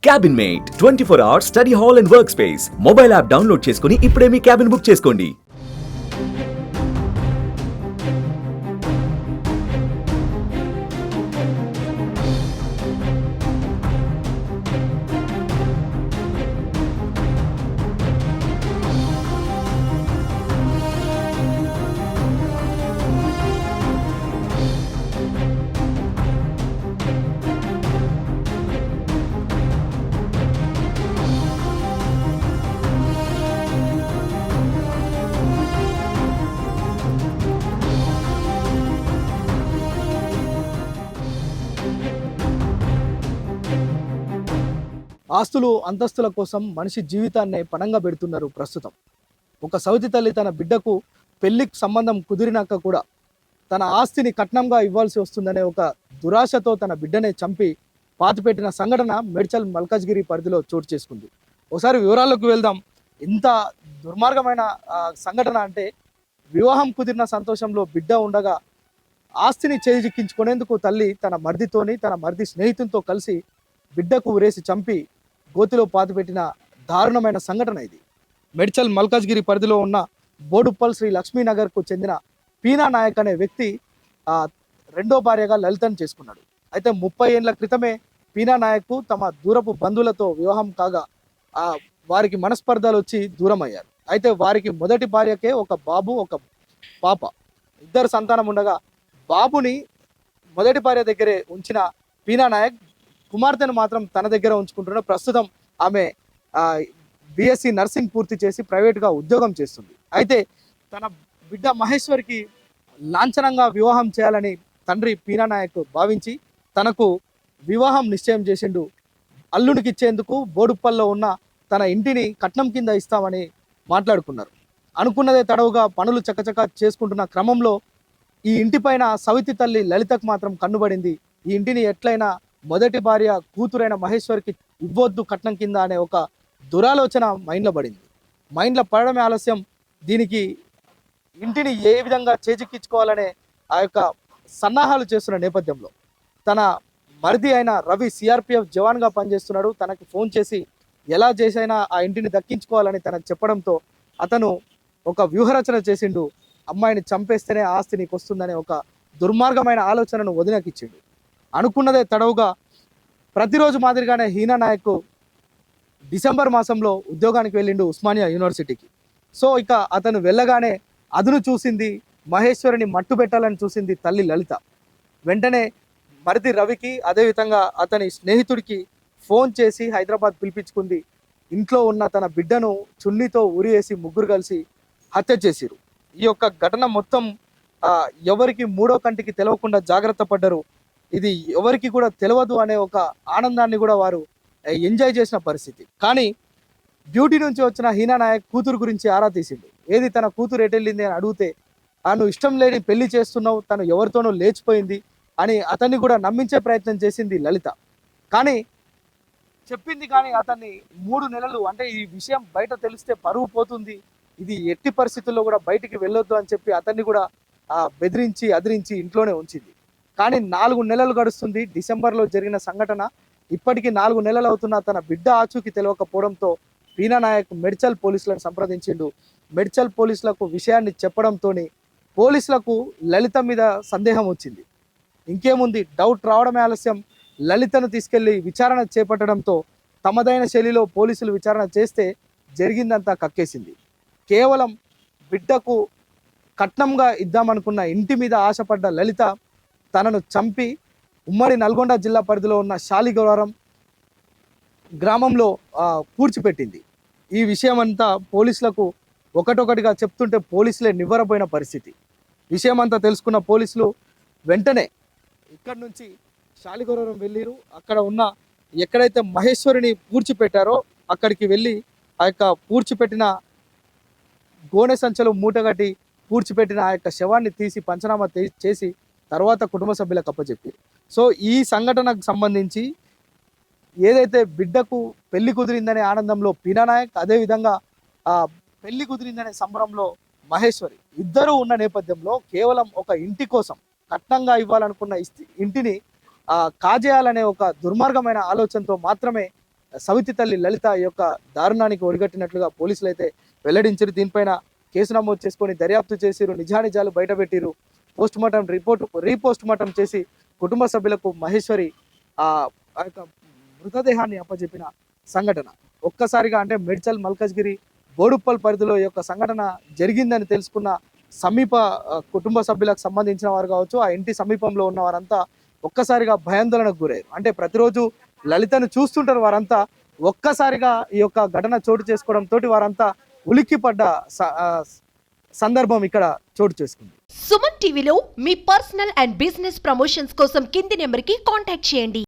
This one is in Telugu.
Cabin mate 24 hours study hall and work space mobile app download చేసుకుని ఇప్పుడే మీ క్యాబిన్ బుక్ చేసుకోండి. ఆస్తులు అంతస్తుల కోసం మనిషి జీవితాన్ని పణంగా పెడుతున్నారు ప్రస్తుతం. ఒక సవతి తల్లి తన బిడ్డకు పెళ్లికి సంబంధం కుదిరినాక కూడా తన ఆస్తిని కట్నంగా ఇవ్వాల్సి వస్తుందనే ఒక దురాశతో తన బిడ్డనే చంపి పాతిపెట్టిన సంఘటన మేడ్చల్ మల్కాజ్గిరి పరిధిలో చోటు చేసుకుంది. ఒకసారి వివరాల్లోకి వెళ్దాం. ఇంత దుర్మార్గమైన సంఘటన అంటే, వివాహం కుదిరిన సంతోషంలో బిడ్డ ఉండగా ఆస్తిని చేజిక్కించుకునేందుకు తల్లి తన మర్దితోని తన మర్ది స్నేహితులతో కలిసి బిడ్డకు ఉరేసి చంపి గోతిలో పాతిపెట్టిన దారుణమైన సంఘటన ఇది. మేడ్చల్ మల్కాజ్గిరి పరిధిలో ఉన్న బోడుప్పల్ శ్రీ లక్ష్మీనగర్కు చెందిన పీనా నాయక్ అనే వ్యక్తి రెండో భార్యగా లలితను చేసుకున్నాడు. అయితే 30 ఏళ్ల క్రితమే పీనా నాయక్ తమ దూరపు బంధువులతో వివాహం కాగా వారికి మనస్పర్ధలు వచ్చి దూరం అయ్యారు. అయితే వారికి మొదటి భార్యకే ఒక బాబు ఒక పాప, ఇద్దరు సంతానం ఉండగా బాబుని మొదటి భార్య దగ్గరే ఉంచిన పీనా నాయక్ కుమార్తెను మాత్రం తన దగ్గర ఉంచుకుంటున్న ప్రస్తుతం ఆమె బిఎస్సి నర్సింగ్ పూర్తి చేసి ప్రైవేట్గా ఉద్యోగం చేస్తుంది. అయితే తన బిడ్డ మహేశ్వర్కి లాంఛనంగా వివాహం చేయాలని తండ్రి పీనా నాయక్ భావించి తనకు వివాహం నిశ్చయం చేసిండు. అల్లుడికి ఇచ్చేందుకు బోడుప్పల్లో ఉన్న తన ఇంటిని కట్నం కింద ఇస్తామని మాట్లాడుకున్నారు. అనుకున్నదే తడవుగా పనులు చకచక చేసుకుంటున్న క్రమంలో ఈ ఇంటిపైన సవితి తల్లి లలితకు మాత్రం కన్నుబడింది. ఈ ఇంటిని ఎట్లయినా మొదటి భార్య కూతురైన మహేశ్వర్కి ఇవ్వొద్దు కట్నం కింద అనే ఒక దురాలోచన మైండ్లో పడింది. మైండ్లో పడడమే ఆలస్యం దీనికి ఇంటిని ఏ విధంగా చేజిక్కించుకోవాలనే ఆ యొక్క సన్నాహాలు చేస్తున్న నేపథ్యంలో తన మరిది అయిన రవి సిఆర్పిఎఫ్ జవాన్గా పనిచేస్తున్నాడు. తనకి ఫోన్ చేసి ఎలా చేసైనా ఆ ఇంటిని దక్కించుకోవాలని తనకు చెప్పడంతో అతను ఒక వ్యూహరచన చేసిండు. అమ్మాయిని చంపేస్తేనే ఆస్తి నీకు వస్తుందనే ఒక దుర్మార్గమైన ఆలోచనను వదినకిచ్చిండు. అనుకున్నదే తడవుగా ప్రతిరోజు మాదిరిగానే హీనా నాయక్ డిసెంబర్ మాసంలో ఉద్యోగానికి వెళ్ళిండు ఉస్మానియా యూనివర్సిటీకి. సో ఇక అతను వెళ్ళగానే అదును చూసింది మహేశ్వరిని మట్టు పెట్టాలని చూసింది తల్లి లలిత. వెంటనే మరిది రవికి అదేవిధంగా అతని స్నేహితుడికి ఫోన్ చేసి హైదరాబాద్ పిలిపించుకుంది. ఇంట్లో ఉన్న తన బిడ్డను చున్నీతో ఉరివేసి ముగ్గురు కలిసి హత్య చేసిరు. ఈ యొక్క ఘటన మొత్తం ఎవరికి మూడో కంటికి తెలవకుండా జాగ్రత్త పడ్డరు. ఇది ఎవరికి కూడా తెలియదు అనే ఒక ఆనందాన్ని కూడా వారు ఎంజాయ్ చేసిన పరిస్థితి. కానీ డ్యూటీ నుంచి వచ్చిన హీనా నాయక్ కూతురు గురించి ఆరా తీసిండు. ఏది తన కూతురు ఎటెళ్ళింది అని అడిగితే తాను ఇష్టం లేని పెళ్లి చేస్తున్నావు, తను ఎవరితోనో లేచిపోయింది అని అతన్ని కూడా నమ్మించే ప్రయత్నం చేసింది లలిత. కానీ చెప్పింది కానీ అతన్ని 3 నెలలు అంటే ఈ విషయం బయట తెలిస్తే పరువు పోతుంది, ఇది ఎట్టి పరిస్థితుల్లో కూడా బయటికి వెళ్ళొద్దు అని చెప్పి అతన్ని కూడా బెదిరించి అదిరించి ఇంట్లోనే ఉంచింది. కానీ 4 నెలలు గడుస్తుంది. డిసెంబర్లో జరిగిన సంఘటన ఇప్పటికీ 4 నెలలు అవుతున్నా తన బిడ్డ ఆచూకీ తెలియకపోవడంతో పీనా నాయక్ మేడ్చల్ పోలీసులను సంప్రదించిండు. మేడ్చల్ పోలీసులకు విషయాన్ని చెప్పడంతో పోలీసులకు లలిత మీద సందేహం వచ్చింది. ఇంకేముంది, డౌట్ రావడమే ఆలస్యం. లలితను తీసుకెళ్లి విచారణ చేపట్టడంతో తమదైన శైలిలో పోలీసులు విచారణ చేస్తే జరిగిందంతా కక్కేసింది. కేవలం బిడ్డకు కట్నంగా ఇద్దామనుకున్న ఇంటి మీద ఆశపడ్డ లలిత తనను చంపి ఉమ్మడి నల్గొండ జిల్లా పరిధిలో ఉన్న శాలిగౌరం గ్రామంలో పూడ్చిపెట్టింది. ఈ విషయం అంతా పోలీసులకు ఒకటొకటిగా చెప్తుంటే పోలీసులే నివ్వరపోయిన పరిస్థితి. విషయం అంతా తెలుసుకున్న పోలీసులు వెంటనే ఇక్కడి నుంచి శాలిగౌరం వెళ్ళిరు. అక్కడ ఉన్న ఎక్కడైతే మహేశ్వరిని పూడ్చిపెట్టారో అక్కడికి వెళ్ళి ఆ యొక్క పూడ్చిపెట్టిన గోనె సంచలు మూటగట్టి పూడ్చిపెట్టిన ఆ యొక్క శవాన్ని తీసి పంచనామా చేసి తర్వాత కుటుంబ సభ్యులకు అప్పచెప్పారు. సో ఈ సంఘటనకు సంబంధించి ఏదైతే బిడ్డకు పెళ్లి కుదిరిందనే ఆనందంలో పీనా నాయక్, అదేవిధంగా పెళ్లి కుదిరిందనే సంబరంలో మహేశ్వరి ఇద్దరూ ఉన్న నేపథ్యంలో కేవలం ఒక ఇంటి కోసం కట్నంగా ఇవ్వాలనుకున్న ఇంటిని కాజేయాలనే ఒక దుర్మార్గమైన ఆలోచనతో మాత్రమే సవితి తల్లి లలిత ఈ యొక్క దారుణానికి ఒడిగట్టినట్లుగా పోలీసులు అయితే వెల్లడించారు. దీనిపైన కేసు నమోదు చేసుకొని దర్యాప్తు చేసిరు, నిజానిజాలు బయటపెట్టిరు. పోస్టుమార్టం రీపోస్టుమార్టం చేసి కుటుంబ సభ్యులకు మహేశ్వరి ఆ యొక్క మృతదేహాన్ని అప్పచెప్పిన సంఘటన. ఒక్కసారిగా అంటే మేడ్చల్ మల్కజ్గిరి బోడుప్పల్ పరిధిలో ఈ యొక్క సంఘటన జరిగిందని తెలుసుకున్న సమీప కుటుంబ సభ్యులకు సంబంధించిన వారు కావచ్చు, ఆ ఇంటి సమీపంలో ఉన్న వారంతా ఒక్కసారిగా భయాందోళనకు గురయ్యారు. అంటే ప్రతిరోజు లలితను చూస్తుంటారు వారంతా. ఒక్కసారిగా ఈ యొక్క ఘటన చోటు చేసుకోవడంతో వారంతా ఉలిక్కిపడ్డ సందర్భం ఇక్కడ చోటు చేసుకుంది. సుమన్ టీవీలో మీ పర్సనల్ అండ్ బిజినెస్ ప్రమోషన్స్ కోసం కింది నెంబర్కి కాంటాక్ట్ చేయండి.